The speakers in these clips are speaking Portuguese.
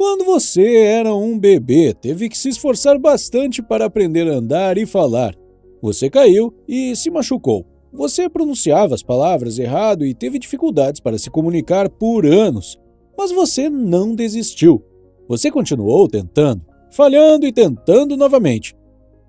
Quando você era um bebê, teve que se esforçar bastante para aprender a andar e falar. Você caiu e se machucou. Você pronunciava as palavras errado e teve dificuldades para se comunicar por anos. Mas você não desistiu. Você continuou tentando, falhando e tentando novamente.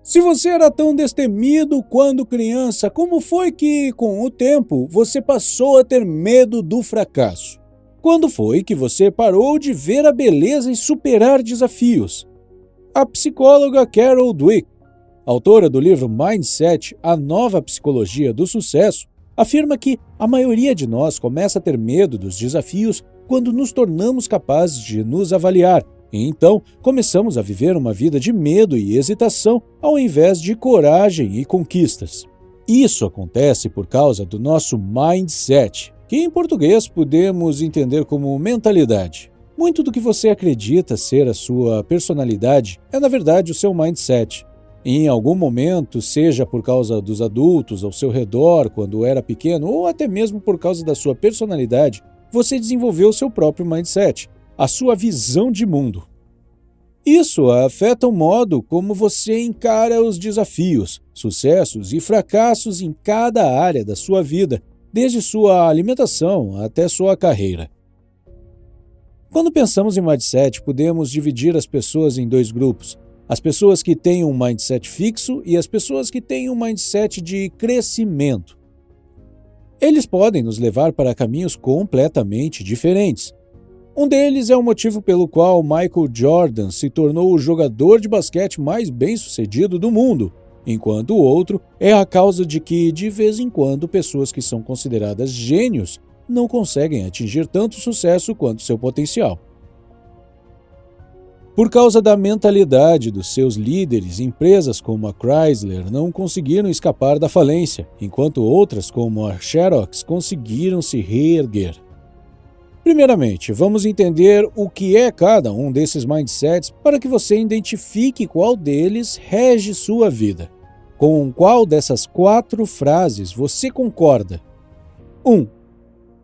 Se você era tão destemido quando criança, como foi que, com o tempo, você passou a ter medo do fracasso? Quando foi que você parou de ver a beleza em superar desafios? A psicóloga Carol Dweck, autora do livro Mindset, A Nova Psicologia do Sucesso, afirma que a maioria de nós começa a ter medo dos desafios quando nos tornamos capazes de nos avaliar, e então começamos a viver uma vida de medo e hesitação ao invés de coragem e conquistas. Isso acontece por causa do nosso mindset, que em português podemos entender como mentalidade. Muito do que você acredita ser a sua personalidade é, na verdade, o seu mindset. Em algum momento, seja por causa dos adultos ao seu redor quando era pequeno, ou até mesmo por causa da sua personalidade, você desenvolveu o seu próprio mindset, a sua visão de mundo. Isso afeta o modo como você encara os desafios, sucessos e fracassos em cada área da sua vida, desde sua alimentação até sua carreira. Quando pensamos em mindset, podemos dividir as pessoas em dois grupos: as pessoas que têm um mindset fixo e as pessoas que têm um mindset de crescimento. Eles podem nos levar para caminhos completamente diferentes. Um deles é o motivo pelo qual Michael Jordan se tornou o jogador de basquete mais bem-sucedido do mundo, enquanto o outro é a causa de que, de vez em quando, pessoas que são consideradas gênios não conseguem atingir tanto sucesso quanto seu potencial. Por causa da mentalidade dos seus líderes, empresas como a Chrysler não conseguiram escapar da falência, enquanto outras como a Xerox conseguiram se reerguer. Primeiramente, vamos entender o que é cada um desses mindsets para que você identifique qual deles rege sua vida. Com qual dessas 4 frases você concorda? 1.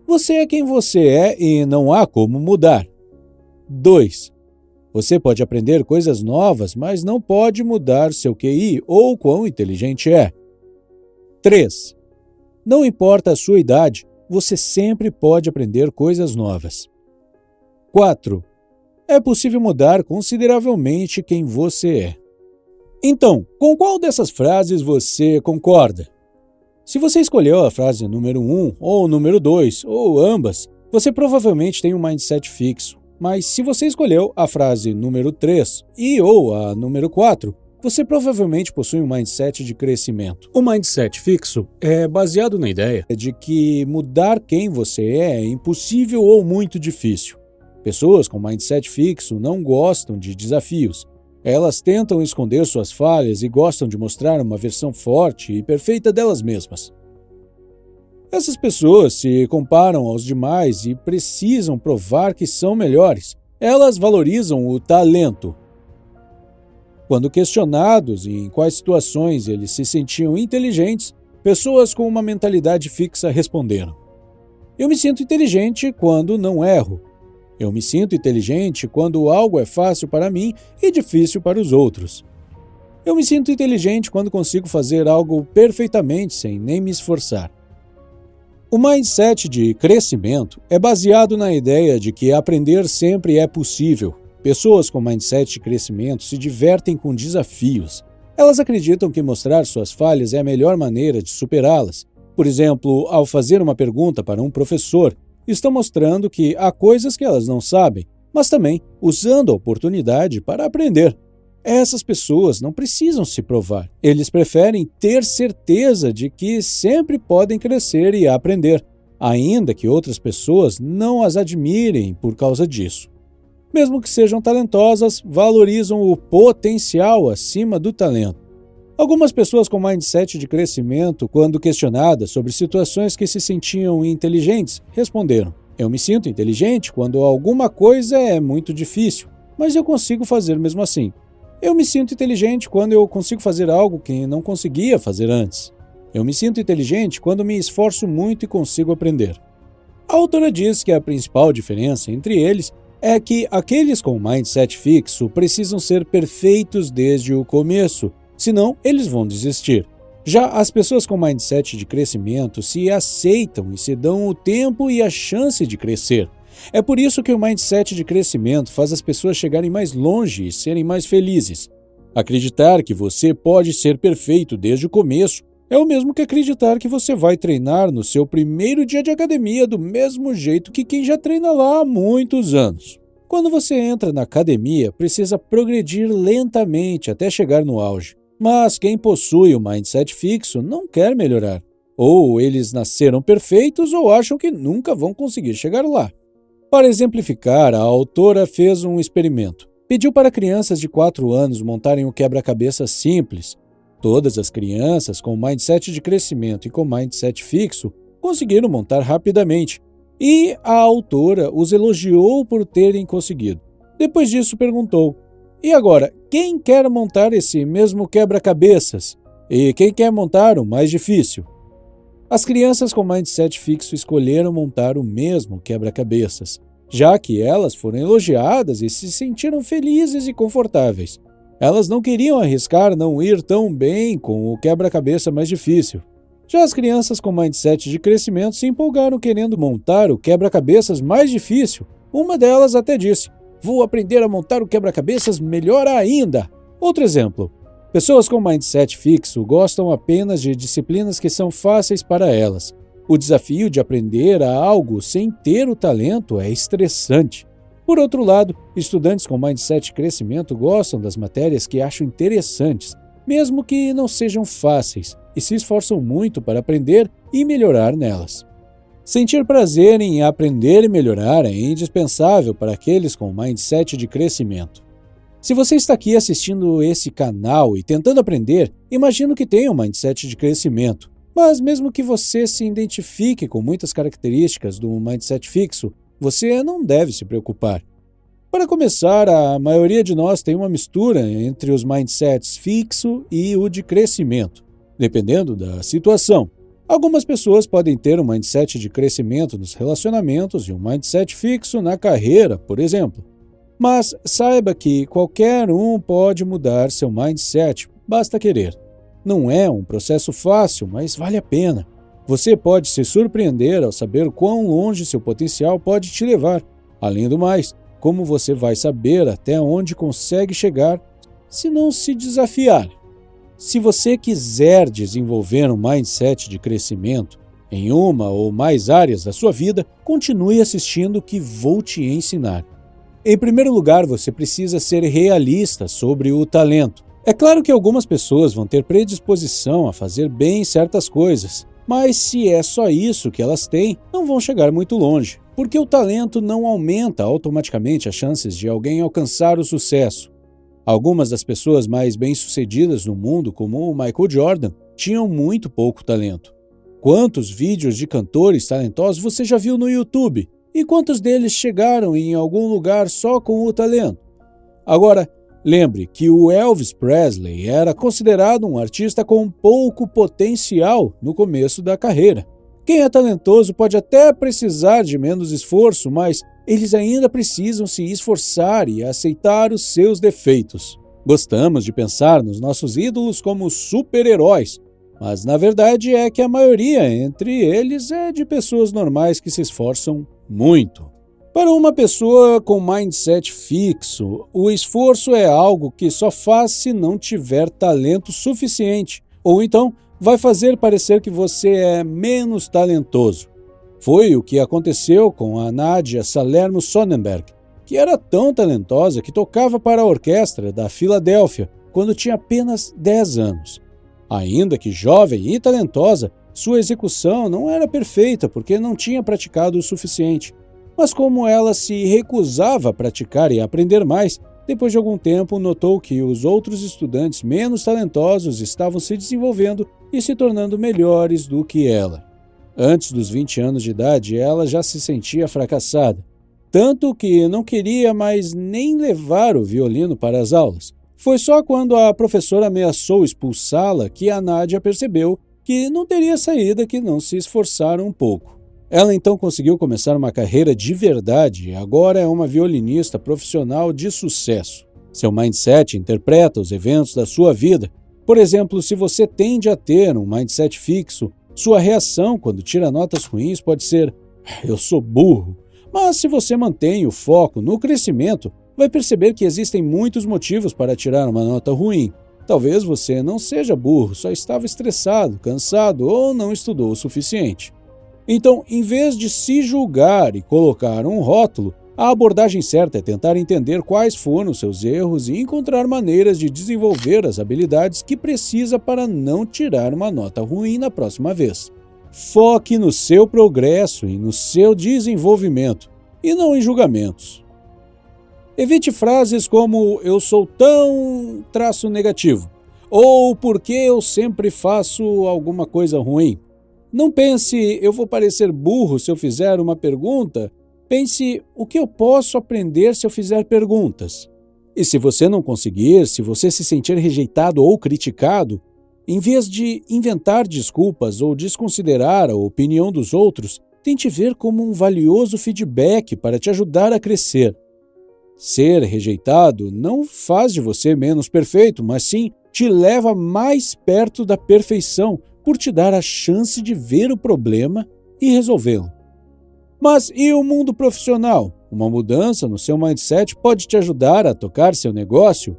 Você é quem você é e não há como mudar. 2. Você pode aprender coisas novas, mas não pode mudar seu QI ou quão inteligente é. 3. Não importa a sua idade, você sempre pode aprender coisas novas. 4. É possível mudar consideravelmente quem você é. Então, com qual dessas frases você concorda? Se você escolheu a frase número 1 ou número 2, ou ambas, você provavelmente tem um mindset fixo. Mas se você escolheu a frase número 3 e ou a número 4, você provavelmente possui um mindset de crescimento. O mindset fixo é baseado na ideia de que mudar quem você é impossível ou muito difícil. Pessoas com mindset fixo não gostam de desafios. Elas tentam esconder suas falhas e gostam de mostrar uma versão forte e perfeita delas mesmas. Essas pessoas se comparam aos demais e precisam provar que são melhores. Elas valorizam o talento. Quando questionados em quais situações eles se sentiam inteligentes, pessoas com uma mentalidade fixa responderam: Eu me sinto inteligente quando não erro. Eu me sinto inteligente quando algo é fácil para mim e difícil para os outros. Eu me sinto inteligente quando consigo fazer algo perfeitamente sem nem me esforçar. O mindset de crescimento é baseado na ideia de que aprender sempre é possível. Pessoas com mindset de crescimento se divertem com desafios. Elas acreditam que mostrar suas falhas é a melhor maneira de superá-las. Por exemplo, ao fazer uma pergunta para um professor, estão mostrando que há coisas que elas não sabem, mas também usando a oportunidade para aprender. Essas pessoas não precisam se provar. Eles preferem ter certeza de que sempre podem crescer e aprender, ainda que outras pessoas não as admirem por causa disso. Mesmo que sejam talentosas, valorizam o potencial acima do talento. Algumas pessoas com mindset de crescimento, quando questionadas sobre situações que se sentiam inteligentes, responderam: Eu me sinto inteligente quando alguma coisa é muito difícil, mas eu consigo fazer mesmo assim. Eu me sinto inteligente quando eu consigo fazer algo que não conseguia fazer antes. Eu me sinto inteligente quando me esforço muito e consigo aprender. A autora diz que a principal diferença entre eles é que aqueles com mindset fixo precisam ser perfeitos desde o começo, senão eles vão desistir. Já as pessoas com mindset de crescimento se aceitam e se dão o tempo e a chance de crescer. É por isso que o mindset de crescimento faz as pessoas chegarem mais longe e serem mais felizes. Acreditar que você pode ser perfeito desde o começo é o mesmo que acreditar que você vai treinar no seu primeiro dia de academia do mesmo jeito que quem já treina lá há muitos anos. Quando você entra na academia, precisa progredir lentamente até chegar no auge. Mas quem possui o mindset fixo não quer melhorar. Ou eles nasceram perfeitos ou acham que nunca vão conseguir chegar lá. Para exemplificar, a autora fez um experimento. Pediu para crianças de 4 anos montarem um quebra-cabeça simples. Todas as crianças com mindset de crescimento e com mindset fixo conseguiram montar rapidamente, e a autora os elogiou por terem conseguido. Depois disso perguntou: e agora, quem quer montar esse mesmo quebra-cabeças? E quem quer montar o mais difícil? As crianças com mindset fixo escolheram montar o mesmo quebra-cabeças, já que elas foram elogiadas e se sentiram felizes e confortáveis. Elas não queriam arriscar não ir tão bem com o quebra-cabeça mais difícil. Já as crianças com mindset de crescimento se empolgaram querendo montar o quebra-cabeças mais difícil. Uma delas até disse: vou aprender a montar o quebra-cabeças melhor ainda. Outro exemplo. Pessoas com mindset fixo gostam apenas de disciplinas que são fáceis para elas. O desafio de aprender a algo sem ter o talento é estressante. Por outro lado, estudantes com mindset de crescimento gostam das matérias que acham interessantes, mesmo que não sejam fáceis, e se esforçam muito para aprender e melhorar nelas. Sentir prazer em aprender e melhorar é indispensável para aqueles com mindset de crescimento. Se você está aqui assistindo esse canal e tentando aprender, imagino que tenha um mindset de crescimento. Mas mesmo que você se identifique com muitas características do mindset fixo, você não deve se preocupar. Para começar, a maioria de nós tem uma mistura entre os mindsets fixo e o de crescimento, dependendo da situação. Algumas pessoas podem ter um mindset de crescimento nos relacionamentos e um mindset fixo na carreira, por exemplo. Mas saiba que qualquer um pode mudar seu mindset, basta querer. Não é um processo fácil, mas vale a pena. Você pode se surpreender ao saber quão longe seu potencial pode te levar. Além do mais, como você vai saber até onde consegue chegar se não se desafiar? Se você quiser desenvolver um mindset de crescimento em uma ou mais áreas da sua vida, continue assistindo que vou te ensinar. Em primeiro lugar, você precisa ser realista sobre o talento. É claro que algumas pessoas vão ter predisposição a fazer bem certas coisas, mas se é só isso que elas têm, não vão chegar muito longe, porque o talento não aumenta automaticamente as chances de alguém alcançar o sucesso. Algumas das pessoas mais bem-sucedidas no mundo, como o Michael Jordan, tinham muito pouco talento. Quantos vídeos de cantores talentosos você já viu no YouTube? E quantos deles chegaram em algum lugar só com o talento? Agora, lembre que o Elvis Presley era considerado um artista com pouco potencial no começo da carreira. Quem é talentoso pode até precisar de menos esforço, mas eles ainda precisam se esforçar e aceitar os seus defeitos. Gostamos de pensar nos nossos ídolos como super-heróis, mas na verdade é que a maioria entre eles é de pessoas normais que se esforçam muito. Para uma pessoa com mindset fixo, o esforço é algo que só faz se não tiver talento suficiente, ou então vai fazer parecer que você é menos talentoso. Foi o que aconteceu com a Nadia Salerno Sonnenberg, que era tão talentosa que tocava para a orquestra da Filadélfia quando tinha apenas 10 anos. Ainda que jovem e talentosa, sua execução não era perfeita porque não tinha praticado o suficiente. Mas como ela se recusava a praticar e a aprender mais, depois de algum tempo notou que os outros estudantes menos talentosos estavam se desenvolvendo e se tornando melhores do que ela. Antes dos 20 anos de idade, ela já se sentia fracassada, tanto que não queria mais nem levar o violino para as aulas. Foi só quando a professora ameaçou expulsá-la que a Nadia percebeu que não teria saída que não se esforçar um pouco. Ela então conseguiu começar uma carreira de verdade e agora é uma violinista profissional de sucesso. Seu mindset interpreta os eventos da sua vida. Por exemplo, se você tende a ter um mindset fixo, sua reação quando tira notas ruins pode ser "eu sou burro". Mas se você mantém o foco no crescimento, vai perceber que existem muitos motivos para tirar uma nota ruim. Talvez você não seja burro, só estava estressado, cansado ou não estudou o suficiente. Então, em vez de se julgar e colocar um rótulo, a abordagem certa é tentar entender quais foram seus erros e encontrar maneiras de desenvolver as habilidades que precisa para não tirar uma nota ruim na próxima vez. Foque no seu progresso e no seu desenvolvimento, e não em julgamentos. Evite frases como "eu sou tão negativo" ou "por que eu sempre faço alguma coisa ruim". Não pense "eu vou parecer burro se eu fizer uma pergunta". Pense "o que eu posso aprender se eu fizer perguntas?". E se você não conseguir, se você se sentir rejeitado ou criticado, em vez de inventar desculpas ou desconsiderar a opinião dos outros, tente ver como um valioso feedback para te ajudar a crescer. Ser rejeitado não faz de você menos perfeito, mas sim te leva mais perto da perfeição por te dar a chance de ver o problema e resolvê-lo. Mas e o mundo profissional? Uma mudança no seu mindset pode te ajudar a tocar seu negócio?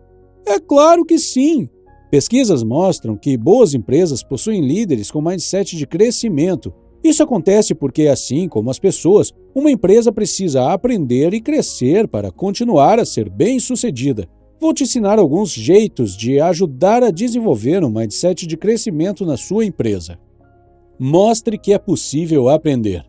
É claro que sim! Pesquisas mostram que boas empresas possuem líderes com mindset de crescimento. Isso acontece porque, assim como as pessoas, uma empresa precisa aprender e crescer para continuar a ser bem-sucedida. Vou te ensinar alguns jeitos de ajudar a desenvolver um mindset de crescimento na sua empresa. Mostre que é possível aprender.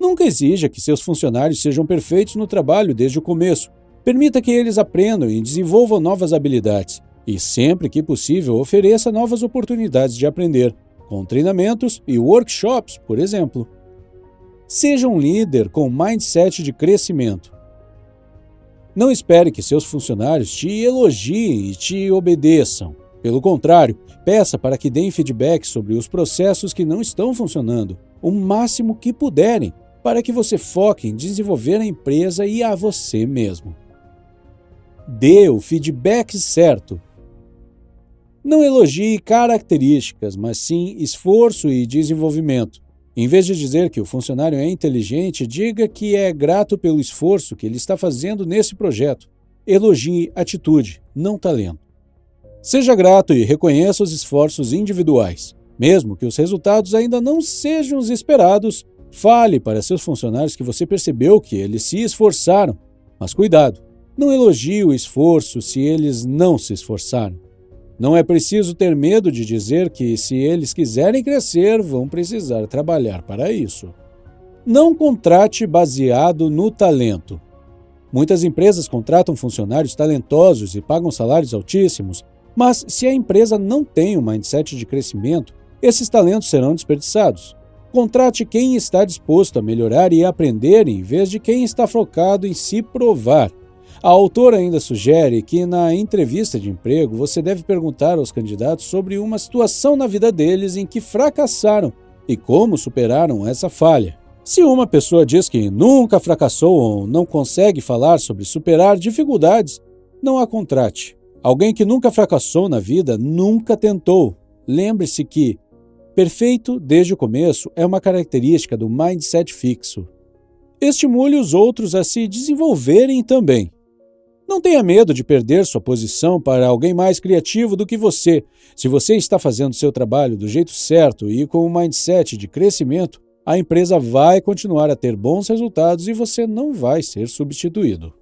Nunca exija que seus funcionários sejam perfeitos no trabalho desde o começo. Permita que eles aprendam e desenvolvam novas habilidades. E sempre que possível, ofereça novas oportunidades de aprender, com treinamentos e workshops, por exemplo. Seja um líder com mindset de crescimento. Não espere que seus funcionários te elogiem e te obedeçam. Pelo contrário, peça para que deem feedback sobre os processos que não estão funcionando, o máximo que puderem, para que você foque em desenvolver a empresa e a você mesmo. Dê o feedback certo. Não elogie características, mas sim esforço e desenvolvimento. Em vez de dizer que o funcionário é inteligente, diga que é grato pelo esforço que ele está fazendo nesse projeto. Elogie atitude, não talento. Seja grato e reconheça os esforços individuais. Mesmo que os resultados ainda não sejam os esperados, fale para seus funcionários que você percebeu que eles se esforçaram. Mas cuidado, não elogie o esforço se eles não se esforçaram. Não é preciso ter medo de dizer que, se eles quiserem crescer, vão precisar trabalhar para isso. Não contrate baseado no talento. Muitas empresas contratam funcionários talentosos e pagam salários altíssimos, mas se a empresa não tem um mindset de crescimento, esses talentos serão desperdiçados. Contrate quem está disposto a melhorar e aprender em vez de quem está focado em se provar. A autora ainda sugere que, na entrevista de emprego, você deve perguntar aos candidatos sobre uma situação na vida deles em que fracassaram e como superaram essa falha. Se uma pessoa diz que nunca fracassou ou não consegue falar sobre superar dificuldades, não a contrate. Alguém que nunca fracassou na vida nunca tentou. Lembre-se que perfeito desde o começo é uma característica do mindset fixo. Estimule os outros a se desenvolverem também. Não tenha medo de perder sua posição para alguém mais criativo do que você. Se você está fazendo seu trabalho do jeito certo e com um mindset de crescimento, a empresa vai continuar a ter bons resultados e você não vai ser substituído.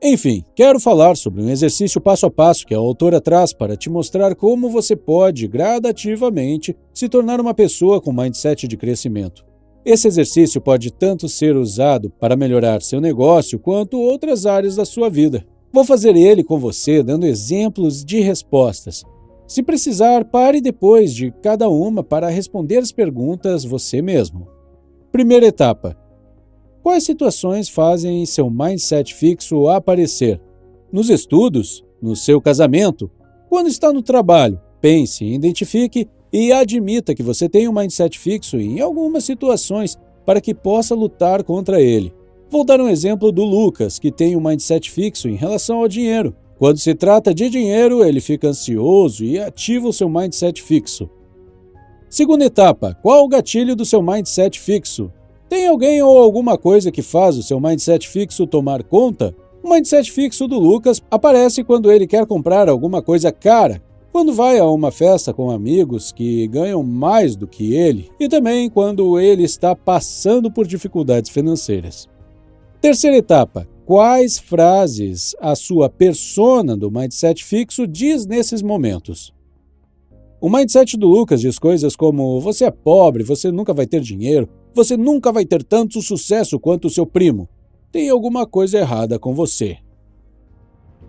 Enfim, quero falar sobre um exercício passo a passo que a autora traz para te mostrar como você pode, gradativamente, se tornar uma pessoa com mindset de crescimento. Esse exercício pode tanto ser usado para melhorar seu negócio quanto outras áreas da sua vida. Vou fazer ele com você, dando exemplos de respostas. Se precisar, pare depois de cada uma para responder as perguntas você mesmo. Primeira etapa. Quais situações fazem seu mindset fixo aparecer? Nos estudos? No seu casamento? Quando está no trabalho? Pense, identifique e admita que você tem um mindset fixo em algumas situações para que possa lutar contra ele. Vou dar um exemplo do Lucas, que tem um mindset fixo em relação ao dinheiro. Quando se trata de dinheiro, ele fica ansioso e ativa o seu mindset fixo. Segunda etapa, qual o gatilho do seu mindset fixo? Tem alguém ou alguma coisa que faz o seu mindset fixo tomar conta? O mindset fixo do Lucas aparece quando ele quer comprar alguma coisa cara, quando vai a uma festa com amigos que ganham mais do que ele e também quando ele está passando por dificuldades financeiras. Terceira etapa, quais frases a sua persona do mindset fixo diz nesses momentos? O mindset do Lucas diz coisas como: você é pobre, você nunca vai ter dinheiro, você nunca vai ter tanto sucesso quanto o seu primo. Tem alguma coisa errada com você.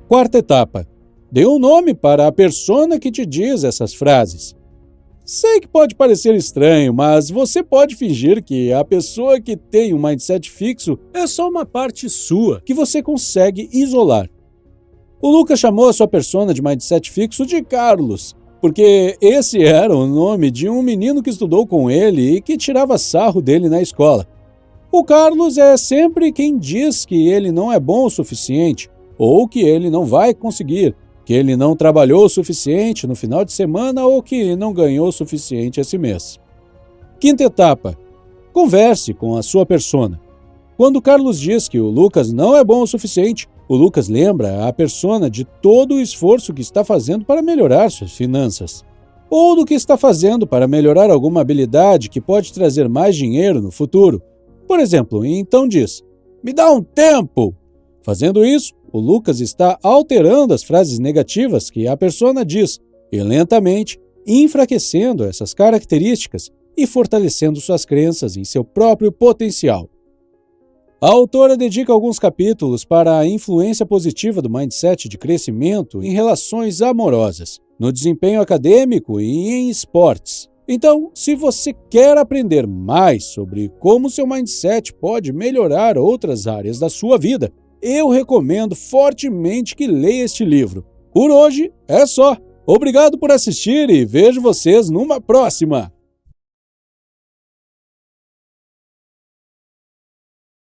Quarta etapa. Dê um nome para a persona que te diz essas frases. Sei que pode parecer estranho, mas você pode fingir que a pessoa que tem um mindset fixo é só uma parte sua que você consegue isolar. O Lucas chamou a sua persona de mindset fixo de Carlos, porque esse era o nome de um menino que estudou com ele e que tirava sarro dele na escola. O Carlos é sempre quem diz que ele não é bom o suficiente, ou que ele não vai conseguir, que ele não trabalhou o suficiente no final de semana ou que não ganhou o suficiente esse mês. Quinta etapa. Converse com a sua persona. Quando o Carlos diz que o Lucas não é bom o suficiente, o Lucas lembra a persona de todo o esforço que está fazendo para melhorar suas finanças, ou do que está fazendo para melhorar alguma habilidade que pode trazer mais dinheiro no futuro. Por exemplo, então diz: me dá um tempo! Fazendo isso, o Lucas está alterando as frases negativas que a persona diz e lentamente enfraquecendo essas características e fortalecendo suas crenças em seu próprio potencial. A autora dedica alguns capítulos para a influência positiva do mindset de crescimento em relações amorosas, no desempenho acadêmico e em esportes. Então, se você quer aprender mais sobre como seu mindset pode melhorar outras áreas da sua vida, eu recomendo fortemente que leia este livro. Por hoje é só. Obrigado por assistir e vejo vocês numa próxima!